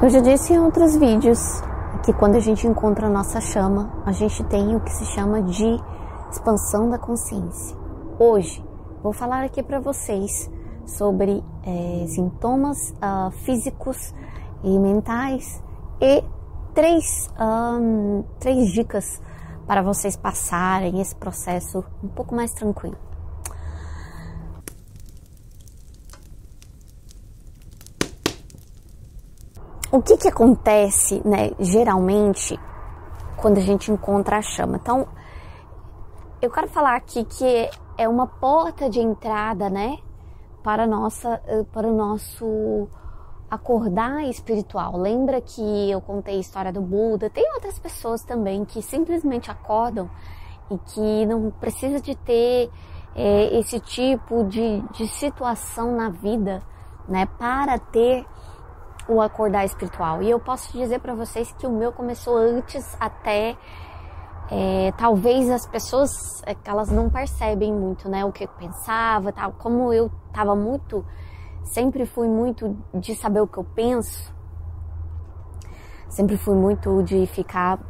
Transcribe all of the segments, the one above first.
Eu já disse em outros vídeos que quando a gente encontra a nossa chama, a gente tem o que se chama de expansão da consciência. Hoje, vou falar aqui para vocês sobre sintomas físicos e mentais e três dicas para vocês passarem esse processo um pouco mais tranquilo. O que acontece, né, geralmente, quando a gente encontra a chama? Então, eu quero falar aqui que é uma porta de entrada, né, para o nosso acordar espiritual. Lembra que eu contei a história do Buda? Tem outras pessoas também que simplesmente acordam e que não precisa de ter esse tipo de situação na vida, né, para ter o acordar espiritual. E eu posso dizer para vocês que o meu começou antes até, talvez as pessoas, elas não percebem muito, né, o que eu pensava, tal. Como eu tava sempre fui muito de saber o que eu penso, sempre fui muito de ficar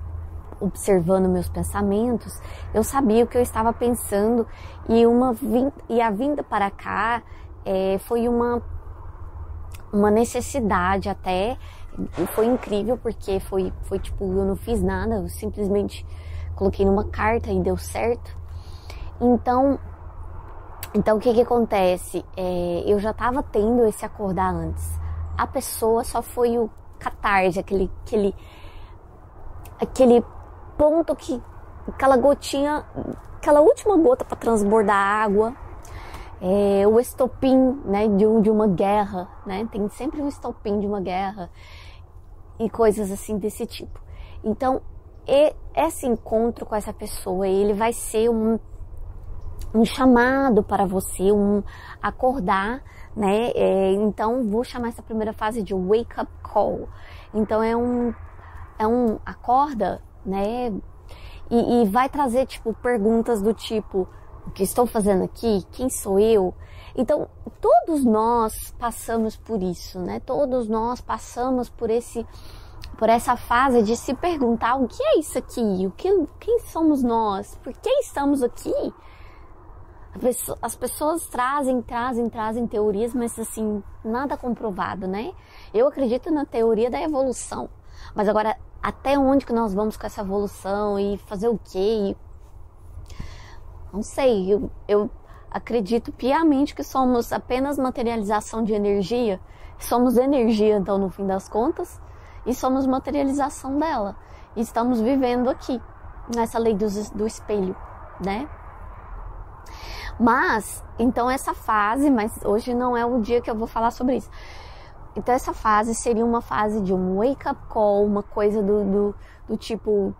observando meus pensamentos, eu sabia o que eu estava pensando e a vinda para cá foi uma necessidade até, e foi incrível porque foi tipo, eu não fiz nada, eu simplesmente coloquei numa carta e deu certo. Então o que acontece? Eu já estava tendo esse acordar antes. A pessoa só foi o catarse, aquele ponto aquela gotinha, aquela última gota para transbordar a água. O estopim, né, de uma guerra, né? Tem sempre um estopim de uma guerra e coisas assim desse tipo. Então, esse encontro com essa pessoa, ele vai ser um chamado para você, um acordar, né? Então, vou chamar essa primeira fase de wake up call. Então, é um acorda, né? E vai trazer, tipo, perguntas do tipo: o que estou fazendo aqui? Quem sou eu? Então, todos nós passamos por isso, né? Todos nós passamos por essa fase de se perguntar: o que é isso aqui? Quem somos nós? Por que estamos aqui? As pessoas trazem teorias, mas assim, nada comprovado, né? Eu acredito na teoria da evolução. Mas agora, até onde que nós vamos com essa evolução e fazer o quê? Não sei, eu acredito piamente que somos apenas materialização de energia. Somos energia, então, no fim das contas, e somos materialização dela. E estamos vivendo aqui, nessa lei do espelho, né? Mas, então essa fase, mas hoje não é o dia que eu vou falar sobre isso. Então essa fase seria uma fase de um wake up call, uma coisa do tipo: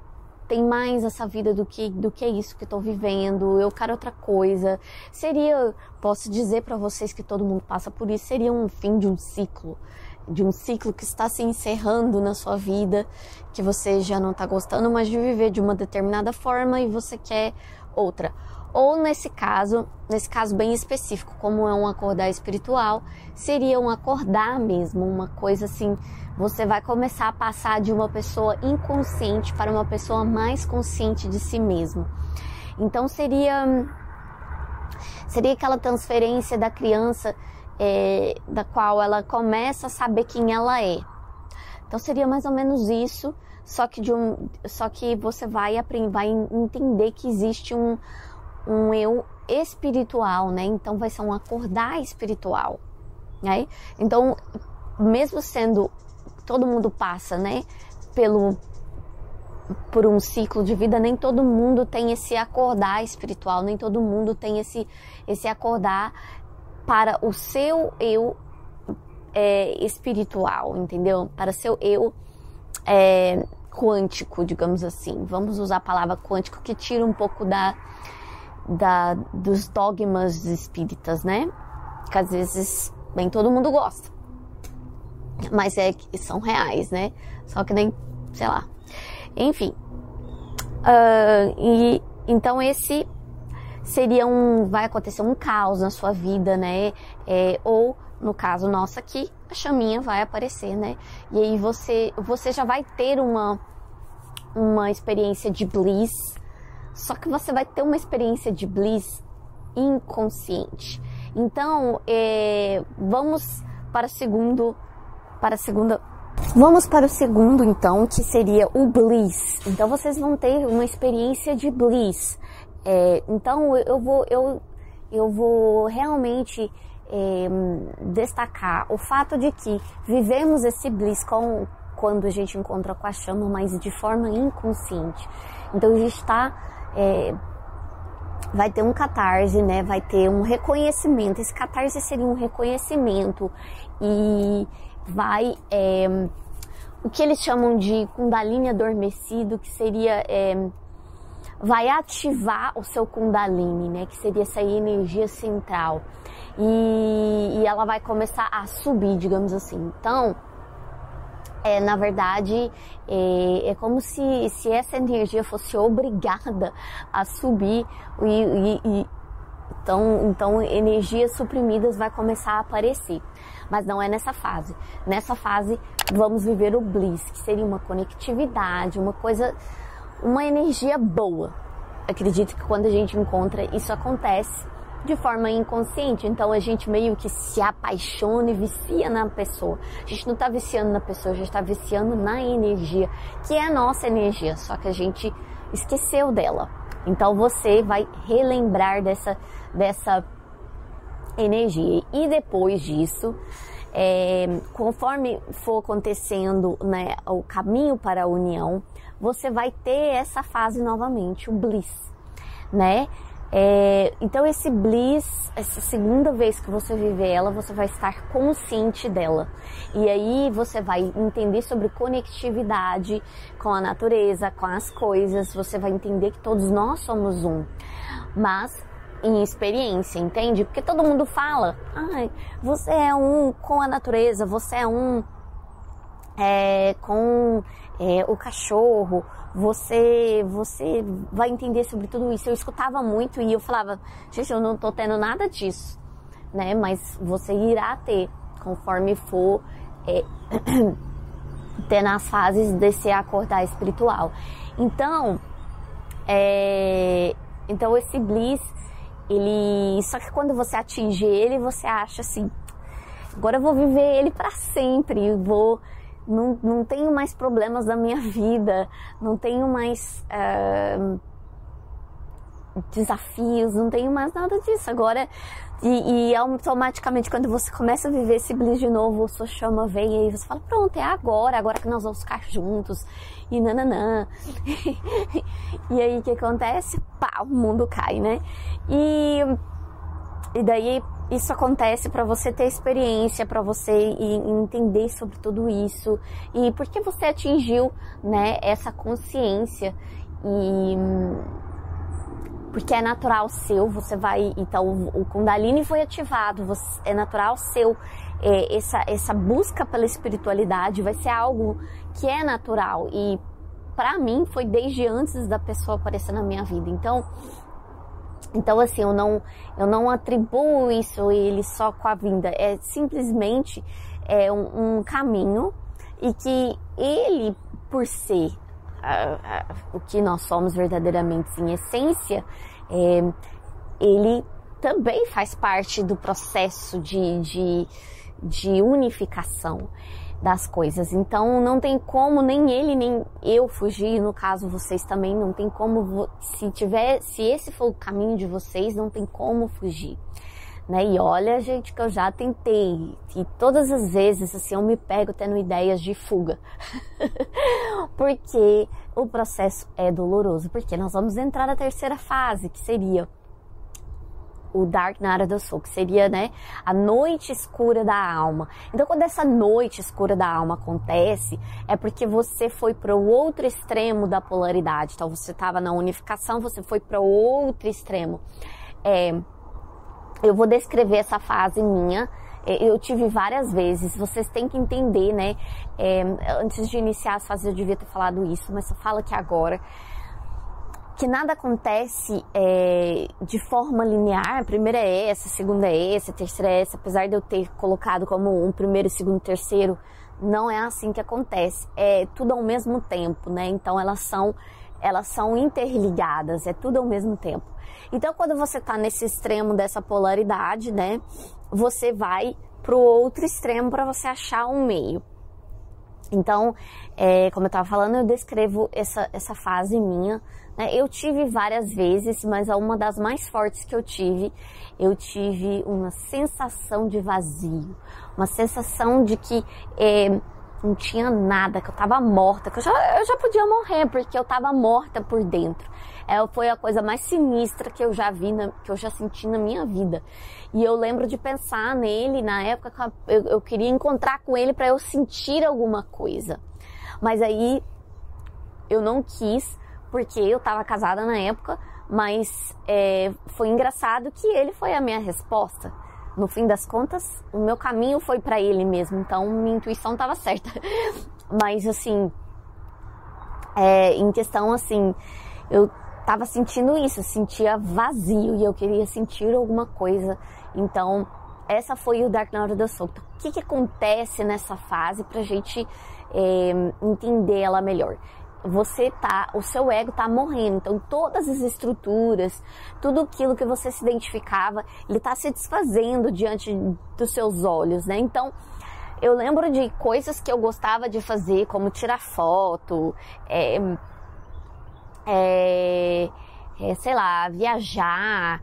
tem mais essa vida do que é isso que estou vivendo, eu quero outra coisa. Posso dizer para vocês que todo mundo passa por isso, seria um fim de um ciclo que está se encerrando na sua vida, que você já não está gostando mais de viver de uma determinada forma e você quer outra. Ou nesse caso bem específico, como é um acordar espiritual, seria um acordar mesmo, uma coisa assim: você vai começar a passar de uma pessoa inconsciente para uma pessoa mais consciente de si mesmo. Então seria aquela transferência da criança, da qual ela começa a saber quem ela é. Então seria mais ou menos isso, só que você vai entender que existe um eu espiritual, né? Então vai ser um acordar espiritual, né? Então, mesmo sendo, todo mundo passa, né, por um ciclo de vida, nem todo mundo tem esse acordar espiritual, nem todo mundo tem esse acordar para o seu eu espiritual, entendeu? Para o seu eu quântico, digamos assim. Vamos usar a palavra quântico, que tira um pouco dos dogmas espíritas, né? Que às vezes nem todo mundo gosta, mas são reais, né? Só que nem, sei lá. Enfim. Então esse seria vai acontecer um caos na sua vida, né? Ou no caso nosso aqui, a chaminha vai aparecer, né? E aí você já vai ter uma experiência de bliss, só que você vai ter uma experiência de bliss inconsciente. Então, vamos para o segundo, então, que seria o bliss. Então, vocês vão ter uma experiência de bliss. Então, eu vou realmente destacar o fato de que vivemos esse bliss quando a gente encontra com a chama, mas de forma inconsciente. Então, a gente vai ter um catarse, né? Vai ter um reconhecimento. Esse catarse seria um reconhecimento e vai o que eles chamam de Kundalini adormecido, que seria vai ativar o seu Kundalini, né? Que seria essa energia central e ela vai começar a subir, digamos assim. Então, na verdade, é como se essa energia fosse obrigada a subir então energias suprimidas vai começar a aparecer. Mas não é nessa fase. Nessa fase, vamos viver o bliss, que seria uma conectividade, uma energia boa. Acredito que quando a gente encontra, isso acontece de forma inconsciente. Então a gente meio que se apaixona e vicia na pessoa. A gente não está viciando na pessoa, a gente está viciando na energia, que é a nossa energia, só que a gente esqueceu dela. Então você vai relembrar dessa energia. E depois disso, conforme for acontecendo, né, o caminho para a união, você vai ter essa fase novamente, o bliss, né? Então esse bliss, essa segunda vez que você viver ela, você vai estar consciente dela. E aí você vai entender sobre conectividade com a natureza, com as coisas. Você vai entender que todos nós somos um. Mas em experiência, entende? Porque todo mundo fala, você é um com a natureza, você é um com o cachorro, você vai entender sobre tudo isso. Eu escutava muito e eu falava, gente, eu não tô tendo nada disso, né? Mas você irá ter, conforme for ter nas fases desse acordar espiritual. Então esse bliss, só que quando você atinge ele, você acha assim, agora eu vou viver ele para sempre, não tenho mais problemas da minha vida, não tenho mais desafios, não tenho mais nada disso. Agora, e automaticamente, quando você começa a viver esse bliss de novo, a sua chama vem e aí você fala, pronto, é agora que nós vamos ficar juntos, e nananã. E aí o que acontece? Pá, o mundo cai, né? E daí isso acontece para você ter experiência, para você entender sobre tudo isso e porque você atingiu, né, essa consciência e porque é natural seu, você vai, então o Kundalini foi ativado, é natural seu, essa busca pela espiritualidade vai ser algo que é natural e para mim foi desde antes da pessoa aparecer na minha vida. Então assim, eu não atribuo isso ele só com a vinda, é simplesmente um caminho e que ele, por ser o que nós somos verdadeiramente em essência, ele também faz parte do processo de unificação das coisas. Então não tem como nem ele nem eu fugir, no caso vocês também não tem como, se esse for o caminho de vocês, não tem como fugir, né? E olha, gente, que eu já tentei e todas as vezes assim eu me pego tendo ideias de fuga porque o processo é doloroso, porque nós vamos entrar na terceira fase, que seria o Dark Night of the Soul, que seria, né, a noite escura da alma. Então, quando essa noite escura da alma acontece, é porque você foi para o outro extremo da polaridade. Então, você estava na unificação, você foi para o outro extremo. Eu vou descrever essa fase minha. Eu tive várias vezes. Vocês têm que entender, né? Antes de iniciar as fases, eu devia ter falado isso, mas só falo aqui agora. que nada acontece de forma linear. A primeira é essa, a segunda é essa, a terceira é essa. Apesar de eu ter colocado como um primeiro, segundo, terceiro, não é assim que acontece. É tudo ao mesmo tempo, né? Então elas são interligadas, é tudo ao mesmo tempo. Então quando você tá nesse extremo dessa polaridade, né? Você vai pro outro extremo para você achar um meio. Então, como eu estava falando, eu descrevo essa fase minha, né? Eu tive várias vezes, mas uma das mais fortes que eu tive uma sensação de vazio, uma sensação de que não tinha nada, que eu estava morta, que eu já podia morrer, porque eu estava morta por dentro. Foi a coisa mais sinistra que eu já vi, que eu já senti na minha vida. E eu lembro de pensar nele, na época eu queria encontrar com ele para eu sentir alguma coisa. Mas aí eu não quis, porque eu estava casada na época, mas foi engraçado que ele foi a minha resposta. No fim das contas, o meu caminho foi para ele mesmo, então minha intuição estava certa. Mas assim, em questão assim, eu tava sentindo isso, eu sentia vazio e eu queria sentir alguma coisa. Então, essa foi o Dark na Hora do Soco. Então, o que acontece nessa fase pra gente entender ela melhor? O seu ego tá morrendo, então todas as estruturas, tudo aquilo que você se identificava, ele tá se desfazendo diante dos seus olhos, né? Então, eu lembro de coisas que eu gostava de fazer, como tirar foto, sei lá, viajar,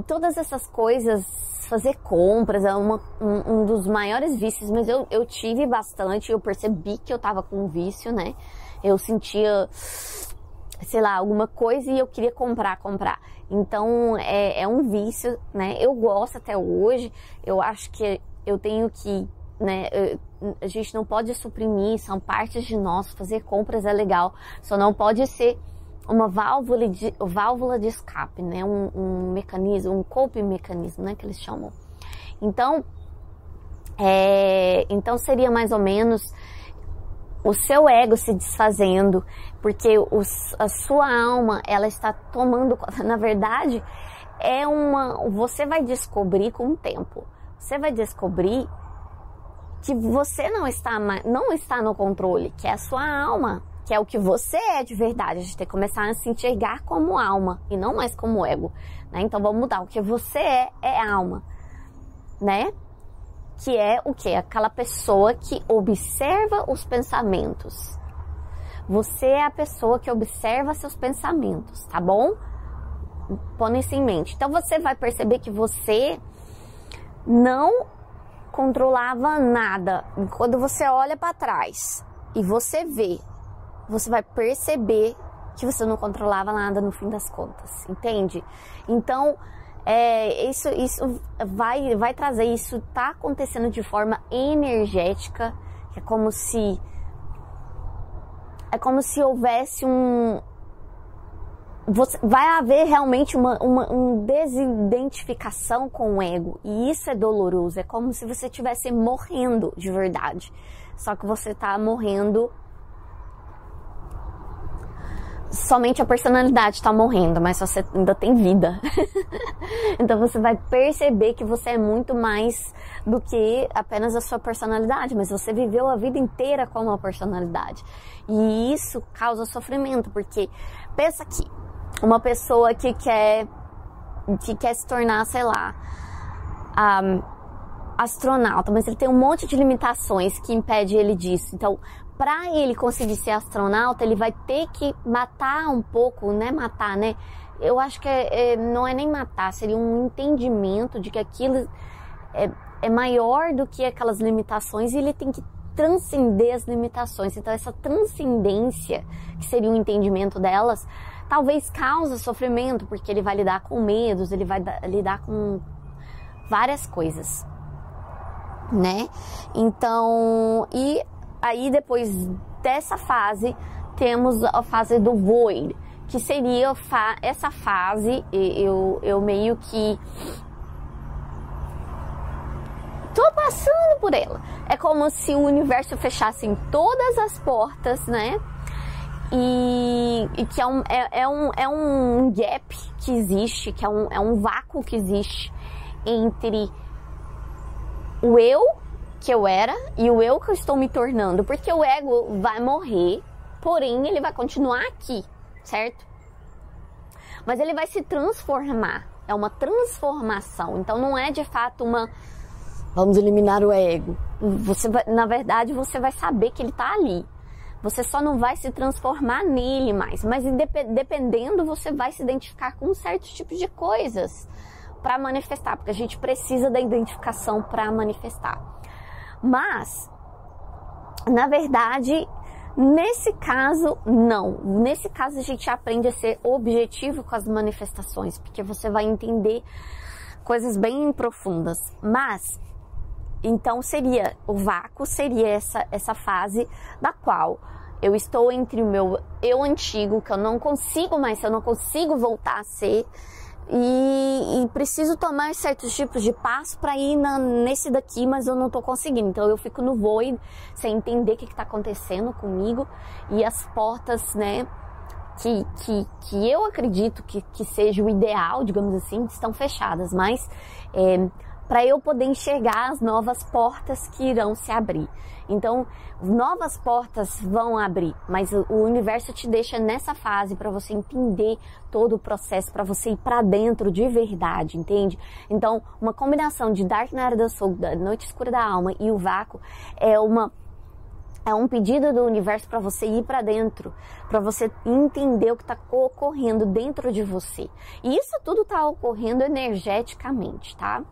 todas essas coisas, fazer compras, é um dos maiores vícios, mas eu tive bastante, eu percebi que eu tava com um vício, né? Eu sentia, sei lá, alguma coisa e eu queria comprar. Então, é um vício, né? Eu gosto até hoje, eu acho que eu tenho que, né? A gente não pode suprimir, são partes de nós, fazer compras é legal, só não pode ser uma válvula de escape, né? Um mecanismo, um coping mecanismo, né? Que eles chamam. Então, então seria mais ou menos o seu ego se desfazendo, porque a sua alma, ela está tomando, na verdade, você vai descobrir com o tempo, você vai descobrir que você não está no controle, que é a sua alma, que é o que você é de verdade. A gente tem que começar a se enxergar como alma e não mais como ego, né? Então vamos mudar, o que você é alma, né? Que é o quê? Aquela pessoa que observa os pensamentos. Você é a pessoa que observa seus pensamentos, tá bom? Põe isso em mente. Então você vai perceber que você não controlava nada. Quando você olha para trás e você vê, você vai perceber que você não controlava nada no fim das contas, entende? Então, isso vai trazer, isso tá acontecendo de forma energética, é como se houvesse vai haver realmente uma desidentificação com o ego, e isso é doloroso, é como se você estivesse morrendo de verdade, só que você tá morrendo, somente a personalidade está morrendo, mas você ainda tem vida. Então você vai perceber que você é muito mais do que apenas a sua personalidade, mas você viveu a vida inteira com uma personalidade. E isso causa sofrimento, porque pensa que uma pessoa que quer se tornar, sei lá, astronauta, mas ele tem um monte de limitações que impede ele disso. Então, para ele conseguir ser astronauta, ele vai ter que matar um pouco, né? Matar, né? Eu acho que não é nem matar, seria um entendimento de que aquilo é maior do que aquelas limitações e ele tem que transcender as limitações. Então, essa transcendência, que seria um entendimento delas, talvez cause sofrimento, porque ele vai lidar com medos, ele vai lidar com várias coisas, né? Então, aí depois dessa fase, temos a fase do void, que seria essa fase, eu meio que tô passando por ela. É como se o universo fechasse em todas as portas, né? e que é um gap que existe, que é um vácuo que existe entre o eu que eu era e o eu que eu estou me tornando, porque o ego vai morrer, porém ele vai continuar aqui, certo? Mas ele vai se transformar, é uma transformação, então não é de fato uma vamos eliminar o ego. Na verdade, você vai saber que ele está ali. Você só não vai se transformar nele mais, mas dependendo, você vai se identificar com um certo tipo de coisas para manifestar, porque a gente precisa da identificação para manifestar. Mas, na verdade, nesse caso, não. Nesse caso, a gente aprende a ser objetivo com as manifestações, porque você vai entender coisas bem profundas. Mas, então o vácuo seria essa fase da qual eu estou entre o meu eu antigo, que eu não consigo mais, eu não consigo voltar a ser, e preciso tomar certos tipos de passo para ir nesse daqui, mas eu não estou conseguindo. Então eu fico no void, sem entender o que está acontecendo comigo, e as portas, né, que eu acredito que seja o ideal, digamos assim, estão fechadas, mas para eu poder enxergar as novas portas que irão se abrir. Então, novas portas vão abrir, mas o universo te deixa nessa fase para você entender todo o processo, para você ir para dentro de verdade, entende? Então, uma combinação de Dark Night of the Soul, da Noite Escura da Alma, e o vácuo é um pedido do universo para você ir para dentro, para você entender o que está ocorrendo dentro de você. E isso tudo está ocorrendo energeticamente, tá?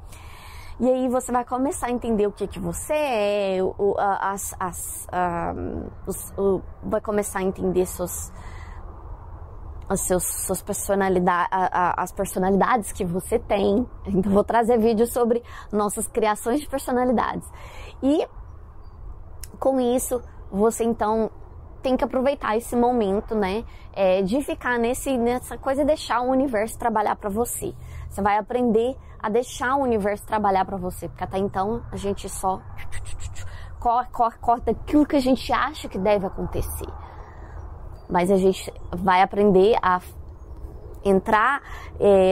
E aí você vai começar a entender o que você é, vai começar a entender suas personalidades, as personalidades que você tem. Então vou trazer vídeos sobre nossas criações de personalidades. E com isso, você então tem que aproveitar esse momento, né, de ficar nessa coisa e deixar o universo trabalhar para você. Você vai aprender a deixar o universo trabalhar para você, porque até então a gente só corta aquilo que a gente acha que deve acontecer. Mas a gente vai aprender a entrar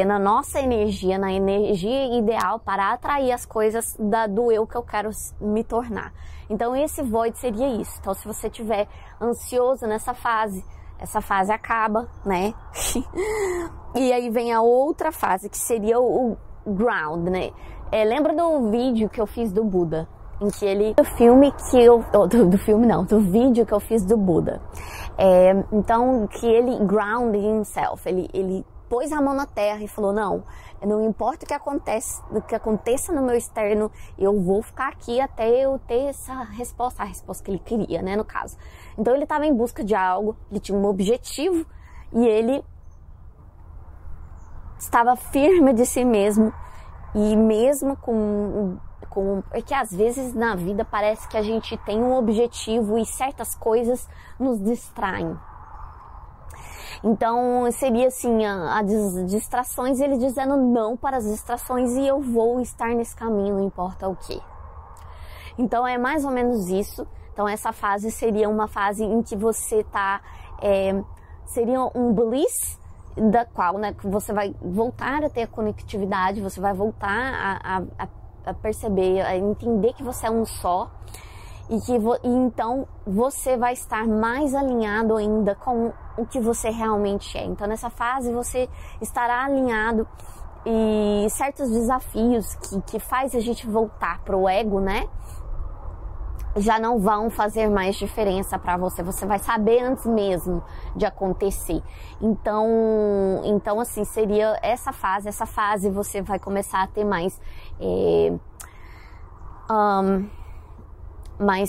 na nossa energia, na energia ideal para atrair as coisas do eu que eu quero me tornar. Então esse void seria isso. Então se você estiver ansioso nessa fase, essa fase acaba, né? E aí vem a outra fase, que seria o ground, né? Lembra do vídeo que eu fiz do Buda? Em que ele... Do vídeo que eu fiz do Buda. Então, que ele ground himself. Ele pôs a mão na terra e falou, não importa o que aconteça no meu externo, eu vou ficar aqui até eu ter essa resposta, a resposta que ele queria, né, no caso. Então ele estava em busca de algo, ele tinha um objetivo e ele estava firme de si mesmo, e mesmo porque às vezes na vida parece que a gente tem um objetivo e certas coisas nos distraem. Então seria assim, as distrações, ele dizendo não para as distrações, e eu vou estar nesse caminho, não importa o que. Então é mais ou menos isso. Então essa fase seria uma fase em que você seria um bliss, da qual, né, você vai voltar a ter a conectividade, você vai voltar a perceber, a entender que você é um só, e então você vai estar mais alinhado ainda com o que você realmente é. Então nessa fase você estará alinhado, e certos desafios que faz a gente voltar pro ego, né, já não vão fazer mais diferença para você. Você vai saber antes mesmo de acontecer. Então assim, seria essa fase. Essa fase você vai começar a ter mais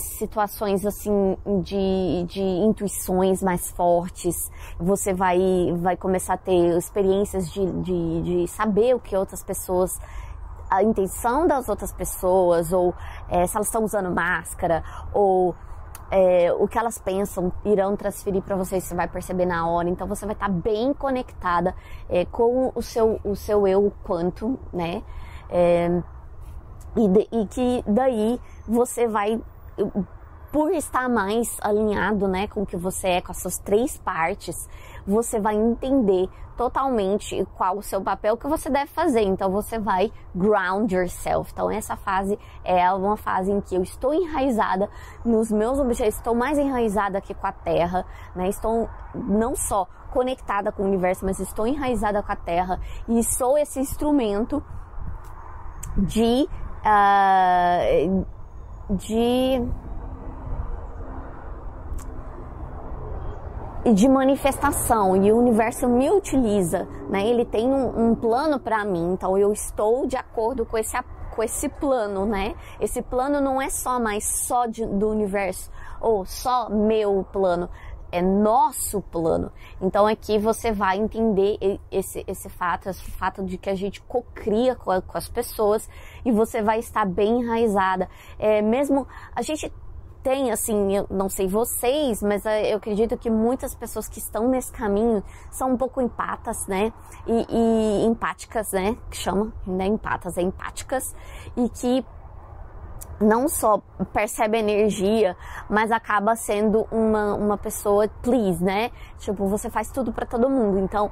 situações assim de intuições mais fortes. Você vai começar a ter experiências de saber o que outras pessoas, a intenção das outras pessoas, ou se elas estão usando máscara, ou o que elas pensam irão transferir para você vai perceber na hora. Então você vai estar bem conectada com o seu eu quantum, né? E que daí você vai por estar mais alinhado, né, com o que você é, com essas 3 partes, você vai entender totalmente qual o seu papel, o que você deve fazer. Então você vai ground yourself. Então essa fase é uma fase em que eu estou enraizada nos meus objetivos, estou mais enraizada aqui com a Terra, né? Estou não só conectada com o universo, mas estou enraizada com a Terra e sou esse instrumento de manifestação, e o universo me utiliza, né? Ele tem um plano para mim, então eu estou de acordo com esse plano, né? Esse plano não é só do universo ou só meu plano, é nosso plano. Então aqui você vai entender esse fato de que a gente cocria com as pessoas, e você vai estar bem enraizada. Mesmo a gente tem, assim, eu não sei vocês, mas eu acredito que muitas pessoas que estão nesse caminho são um pouco empatas, né? E empáticas, né? Que chama, né? Empatas, empáticas. E que não só percebe energia, mas acaba sendo uma pessoa please, né? Tipo, você faz tudo pra todo mundo. Então,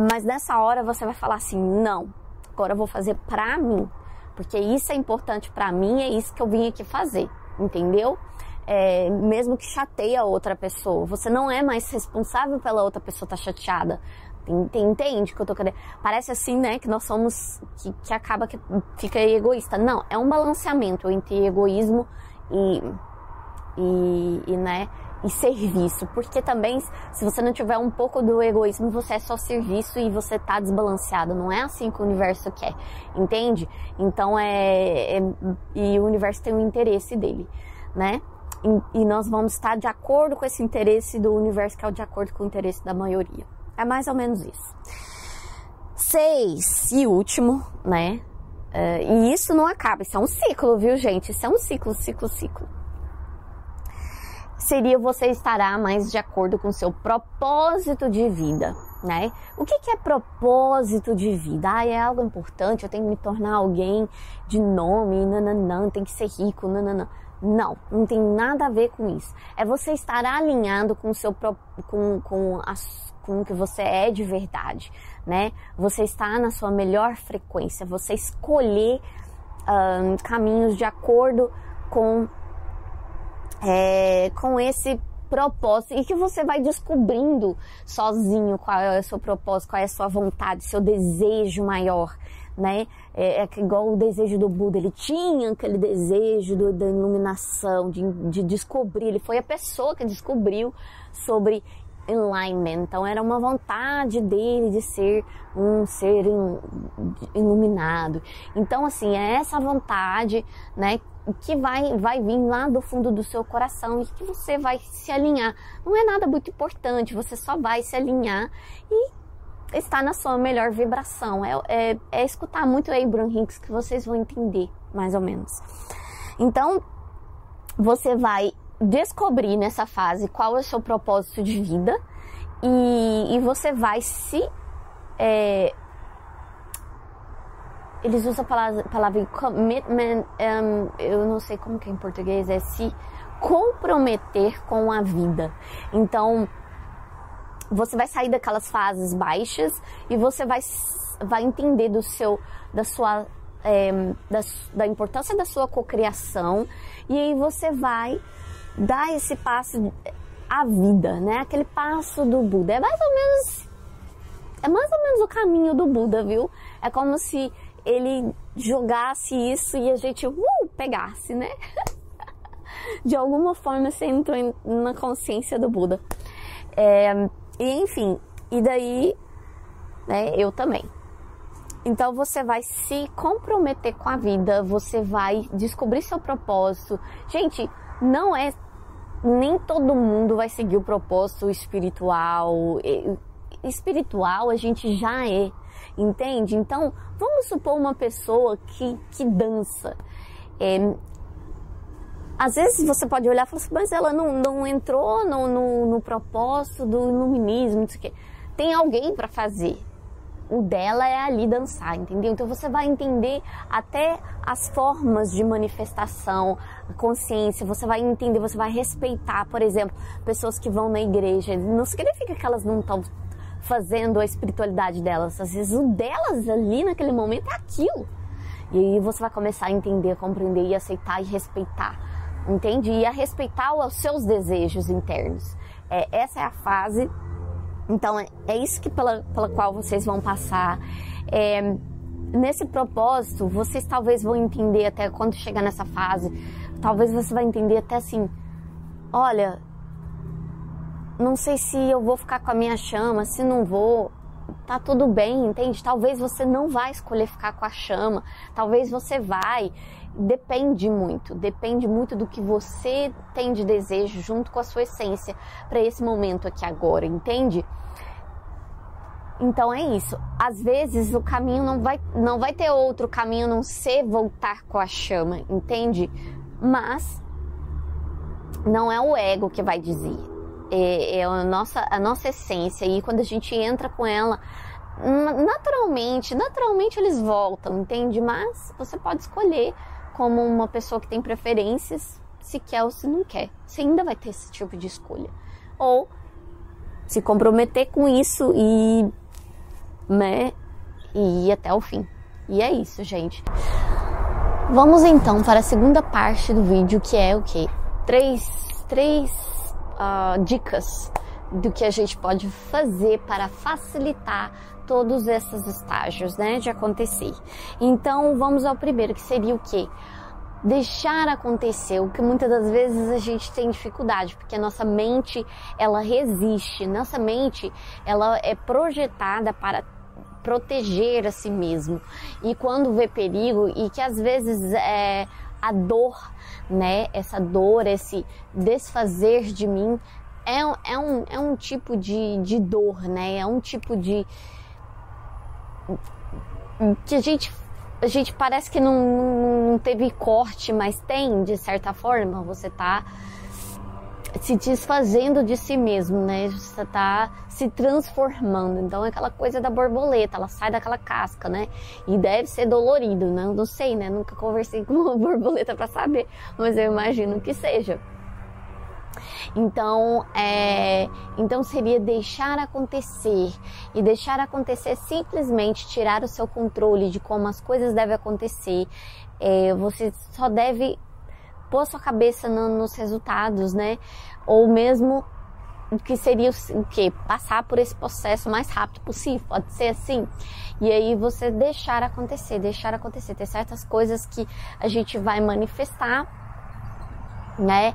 mas nessa hora você vai falar assim, não, agora eu vou fazer pra mim. Porque isso é importante pra mim, é isso que eu vim aqui fazer, entendeu? Mesmo que chateie a outra pessoa, você não é mais responsável pela outra pessoa estar chateada. Entende o que eu tô querendo? Parece assim, né, que nós somos, que acaba que fica egoísta. Não, é um balanceamento entre egoísmo né, e serviço. Porque também, se você não tiver um pouco do egoísmo, você é só serviço e você tá desbalanceado. Não é assim que o universo quer, entende? Então e o universo tem o interesse dele, né? E nós vamos estar de acordo com esse interesse do universo, que é o de acordo com o interesse da maioria. É mais ou menos isso. 6, e último, né? E isso não acaba, isso é um ciclo, viu, gente? Isso é um ciclo. Seria você estará mais de acordo com o seu propósito de vida, né? O que é propósito de vida? É algo importante, eu tenho que me tornar alguém de nome, nananã, tem que ser rico, nananã. Não tem nada a ver com isso. É você estar alinhado com o seu com o que você é de verdade, né? Você está na sua melhor frequência, você escolher caminhos de acordo com esse propósito, e que você vai descobrindo sozinho qual é o seu propósito, qual é a sua vontade, seu desejo maior, né? É igual o desejo do Buda, ele tinha aquele desejo da iluminação, de descobrir, ele foi a pessoa que descobriu sobre enlightenment, então era uma vontade dele de ser um ser iluminado. Então, assim, é essa vontade, né, que vai vir lá do fundo do seu coração, e que você vai se alinhar. Não é nada muito importante, você só vai se alinhar e estar na sua melhor vibração. É escutar muito Abraham Hicks que vocês vão entender, mais ou menos. Então, você vai descobrir nessa fase qual é o seu propósito de vida, e você vai se... eles usam a palavra commitment, eu não sei como que é em português, é se comprometer com a vida. Então, você vai sair daquelas fases baixas e você vai entender da importância da sua cocriação, e aí você vai dar esse passo à vida, né? Aquele passo do Buda. É mais ou menos o caminho do Buda, viu? É como se ele jogasse isso e a gente pegasse, né? De alguma forma você entrou na consciência do Buda. E enfim, e daí, né, eu também. Então você vai se comprometer com a vida, você vai descobrir seu propósito. Gente, nem todo mundo vai seguir o propósito espiritual. Espiritual a gente já é, entende? Então, vamos supor uma pessoa que dança. Às vezes você pode olhar e falar assim, mas ela não entrou no propósito do iluminismo, não sei o quê. Tem alguém para fazer, O dela é ali dançar, entendeu? Então você vai entender até as formas de manifestação, a consciência, você vai entender, você vai respeitar, por exemplo, pessoas que vão na igreja. Não significa que elas não estão fazendo a espiritualidade delas. Às vezes o delas ali naquele momento é aquilo. E aí você vai começar a entender, a compreender e aceitar e respeitar, entende? E a respeitar os seus desejos internos. Essa é a fase. Então, é isso que pela qual vocês vão passar. Nesse propósito, vocês talvez vão entender até quando chegar nessa fase, talvez você vai entender até assim, olha, não sei se eu vou ficar com a minha chama, se não vou, tá tudo bem, entende? Talvez você não vai escolher ficar com a chama, talvez você vai, depende muito do que você tem de desejo junto com a sua essência para esse momento aqui agora, entende? Então é isso. Às vezes o caminho não vai ter outro caminho a não ser voltar com a chama, entende? Mas não é o ego que vai dizer. É a nossa essência. E quando a gente entra com ela, naturalmente eles voltam, entende? Mas você pode escolher como uma pessoa que tem preferências, se quer ou se não quer. Você ainda vai ter esse tipo de escolha. Ou se comprometer com isso e ir até o fim. E é isso, gente. Vamos então para a segunda parte do vídeo, que é o quê? Três dicas do que a gente pode fazer para facilitar todos esses estágios, né, de acontecer. Então, vamos ao primeiro, que seria o quê? Deixar acontecer, o que muitas das vezes a gente tem dificuldade, porque a nossa mente, ela resiste, nossa mente, ela é projetada para proteger a si mesmo, e quando vê perigo, e que às vezes a dor, né, essa dor, esse desfazer de mim, é um tipo de dor, né, é um tipo de que a gente parece que não teve corte, mas tem, de certa forma. Você tá se desfazendo de si mesmo, né? Você tá se transformando. Então é aquela coisa da borboleta, ela sai daquela casca, né? E deve ser dolorido, né? Eu não sei, né? Nunca conversei com uma borboleta para saber, mas eu imagino que seja. Então seria deixar acontecer, e deixar acontecer simplesmente tirar o seu controle de como as coisas devem acontecer. Você só deve pôr sua cabeça nos resultados, né? Ou mesmo que seria o quê? Passar por esse processo o mais rápido possível, pode ser assim. E aí você deixar acontecer. Tem certas coisas que a gente vai manifestar, né?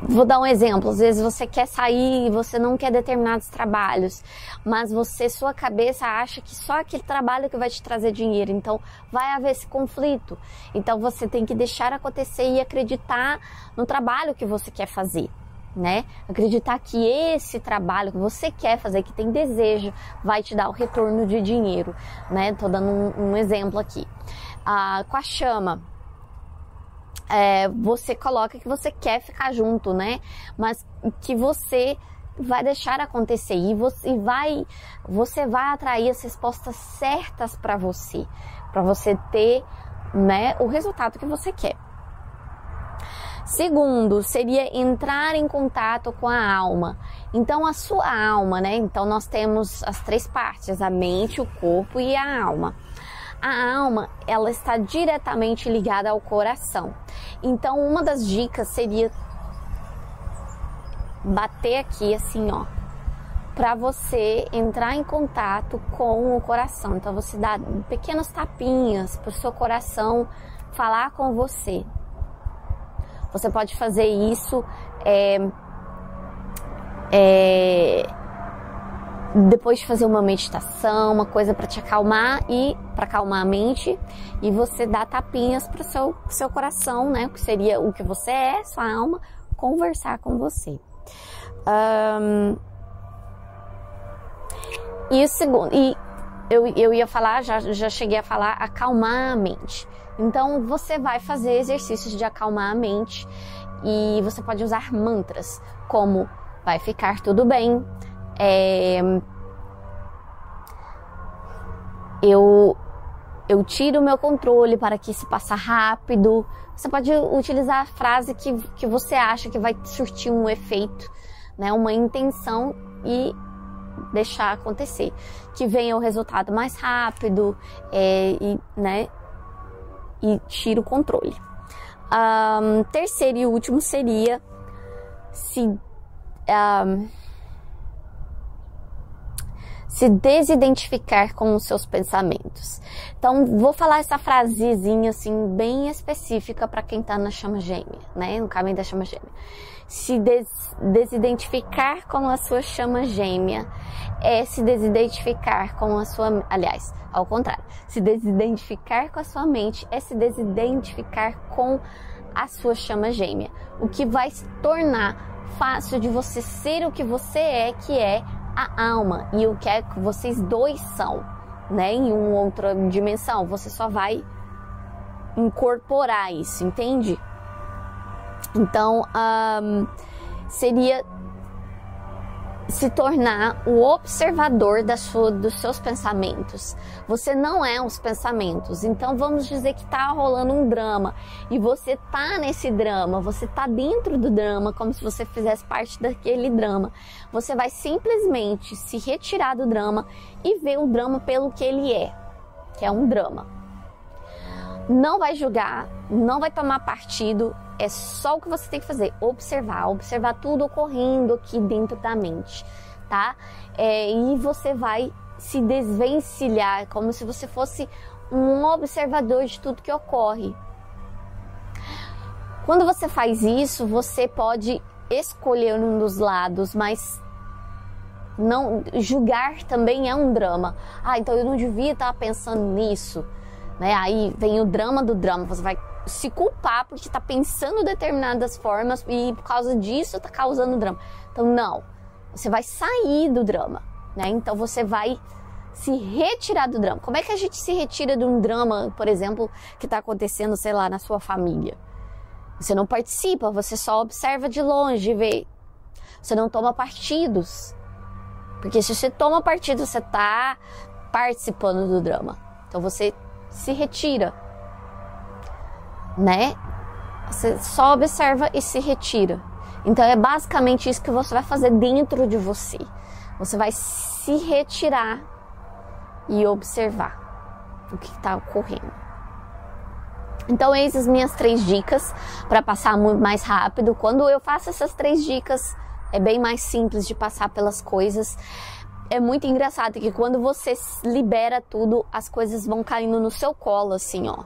Vou dar um exemplo. Às vezes você quer sair e você não quer determinados trabalhos, mas sua cabeça acha que só aquele trabalho que vai te trazer dinheiro, então vai haver esse conflito. Então você tem que deixar acontecer e acreditar no trabalho que você quer fazer, né? Acreditar que esse trabalho que você quer fazer, que tem desejo, vai te dar o retorno de dinheiro, né? Tô dando um exemplo aqui. Com a chama, você coloca que você quer ficar junto, né? Mas que você vai deixar acontecer, e você vai atrair as respostas certas para você ter, né, o resultado que você quer. Segundo, seria entrar em contato com a alma. Então, a sua alma, né? Então, nós temos as três partes: a mente, o corpo e a alma. A alma, ela está diretamente ligada ao coração. Então, uma das dicas seria bater aqui assim, ó, para você entrar em contato com o coração. Então, você dá pequenas tapinhas para o seu coração falar com você. Você pode fazer isso depois de fazer uma meditação, uma coisa para te acalmar e para acalmar a mente, e você dá tapinhas para o seu coração, né? Que seria o que você é, sua alma, conversar com você. E o segundo, e eu ia falar, já cheguei a falar, acalmar a mente. Então você vai fazer exercícios de acalmar a mente, e você pode usar mantras como vai ficar tudo bem. Eu tiro o meu controle para que isso passe rápido. Você pode utilizar a frase que você acha que vai surtir um efeito, né? Uma intenção e deixar acontecer. Que venha o resultado mais rápido, né? E tira o controle. Terceiro e último seria se desidentificar com os seus pensamentos. Então, vou falar essa frasezinha assim bem específica para quem está na chama gêmea, né? No caminho da chama gêmea. Se desidentificar com a sua chama gêmea é se desidentificar com a sua... Aliás, ao contrário. Se desidentificar com a sua mente é se desidentificar com a sua chama gêmea. O que vai se tornar fácil de você ser o que você é, que é a alma, e o que é que vocês dois são, né? Em uma outra dimensão. Você só vai incorporar isso, entende? Então, seria se tornar o observador dos seus pensamentos. Você não é os pensamentos. Então, vamos dizer que está rolando um drama e você tá nesse drama, você tá dentro do drama, como se você fizesse parte daquele drama. Você vai simplesmente se retirar do drama e ver o drama pelo que ele é, que é um drama. Não vai julgar, não vai tomar partido, é só o que você tem que fazer, observar tudo ocorrendo aqui dentro da mente, tá? E você vai se desvencilhar, como se você fosse um observador de tudo que ocorre. Quando você faz isso, você pode escolher um dos lados, mas não julgar também é um drama. Então eu não devia estar pensando nisso. Né? Aí vem o drama do drama, você vai se culpar porque está pensando determinadas formas e por causa disso está causando drama. Então não, você vai sair do drama, né? Então você vai se retirar do drama. Como é que a gente se retira de um drama, por exemplo, que está acontecendo, sei lá, na sua família? Você não participa, você só observa de longe, vê. Você não toma partidos, porque se você toma partido, você está participando do drama. Então você se retira, né? Você só observa e se retira. Então é basicamente isso que você vai fazer dentro de você. Você vai se retirar e observar o que está ocorrendo. Então essas as minhas 3 dicas para passar muito mais rápido. Quando eu faço essas 3 dicas, é bem mais simples de passar pelas coisas. É muito engraçado que quando você libera tudo, as coisas vão caindo no seu colo, assim, ó.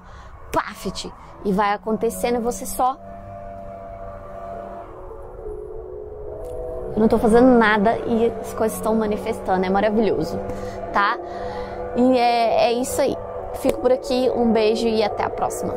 Pafit! E vai acontecendo e você só... Eu não tô fazendo nada e as coisas estão manifestando. É maravilhoso, tá? E é isso aí. Fico por aqui. Um beijo e até a próxima.